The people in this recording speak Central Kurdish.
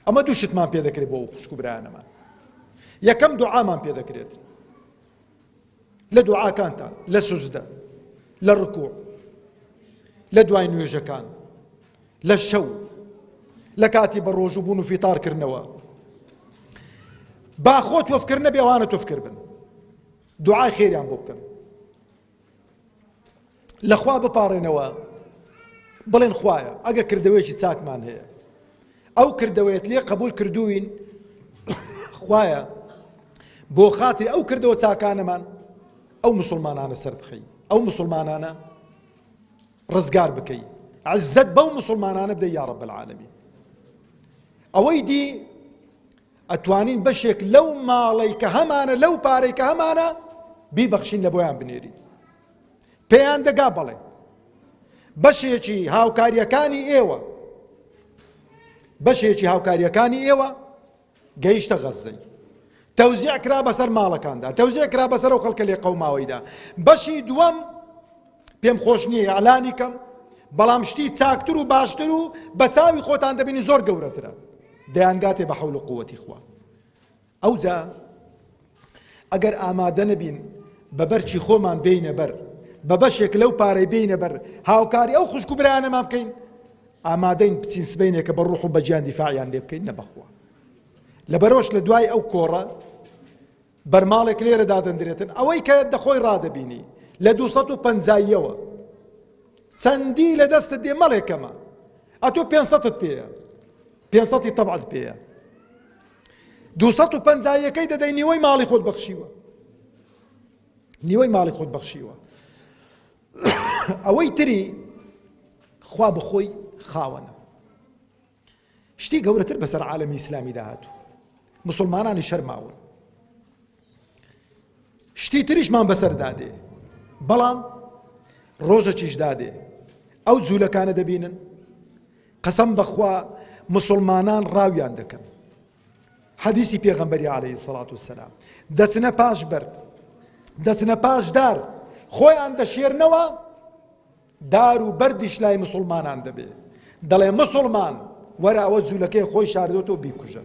ئەمە دوو شتمان پێ دەکرێت بۆ خوشک و برایانەمان. یەکەم دوعامان پێ دەکرێت لە دوعاکانتان، لە سوجدە، لە ڕکوع، لە دوای نوێژەکان، لە شەو، لە کاتی بە ڕۆژوبوون و فیتارکردنەوە. با خۆ تۆفکردن نەبێ ئەوانە تۆفکرد بن، دوعای خێریان بۆ بکەن، لەخوا بپاڕێنەوە، بڵێن خوایە ئەگە کردەوەیەکی چاکمان هەیە، ئەو کردەوەیەت لێ قبول کردوین، خوایە بۆ خاتری ئەو کردەوە چاکانەمان ئەو مسلمانانە سەر بخەی، ئەو مسلمانانە ڕزگار بکەی، عزت بەو مسلمانانە بدەی یا رب العالمین. ئەوەی دی ئەتوانین بەشێک لەو ماڵەی کە هەمانە، لەو پارەی کە هەمانە بیبەخشین لە بۆیان بنێری. پێیان دەگا بەڵێ بەشێکی هاوکاریەکانی ئێوە، بەشێکی هاوکاریەکانی ئێوە گەیشتە غەزەی، تەوزیع کرا بەسەر ماڵەکاندا، تەوزیع کرا بەسەر ئەو خەڵکە لێ قەوماوەیدا. بەشی دووەم پێم خۆش نییە ئەعلانی کەم، بەڵام شتی چاکتر و باشتر و بە چاوی خۆتان دەبینی زۆر گەورەترە، دەیانگاتێ بە حەول و قووەتی خوا. ئەوجا ئەگەر ئامادە نەبین بە بەرچی خۆمان بینە بەر، بە بەشێک لەو پارەی بینە بەر، هاوکاری ئەو خوشک و برایانەمان بکەین، ئامادەین بچین سبەینێکە بە ڕوح و بە گیان دیفاعیان لێ بکەین، نەبەخوا. لەبەرەوەش لە دوای ئەو کۆڕە بەرماڵێک لێرە دادەندرێتن، ئەوەی کە دەخۆی ڕادەبینی لە 250ەوە چەندی لە دەستت دێ مەڵێکەمە، ئەتۆ 500ت پێیە، 500ی تەبعت پێیە، 250ەکەی دەدەی نیوەی ماڵی خۆت بەخشیوە، نیوەی ماڵی خۆت بەخشیوە. ئەوەی تری خوا بخۆی خاوەنە. شتی گەورەتر بەسەر عالەمی ئیسلامی داهاتوو، مسلمانانی شەرماون، شتی تریشمان بەسەر دادێ، بەڵام ڕۆژەکیش دادێ. ئەو جوولەکانە دەبینن قەسەم بەخوا مسلمانان ڕاویان دەکەن. حەدیسی پێغەمبەری عەلەیهی سەڵات وسەلام دەچنە پاش بەرد، دەچنە پاش دار، خۆیان دەشێرنەوە، دار و بەردیش لای مسلمانان دەبێ، دەڵێ مسلمان وەرە ئەوە جوولەکەی خۆی شاردۆتەوە بیکوژە.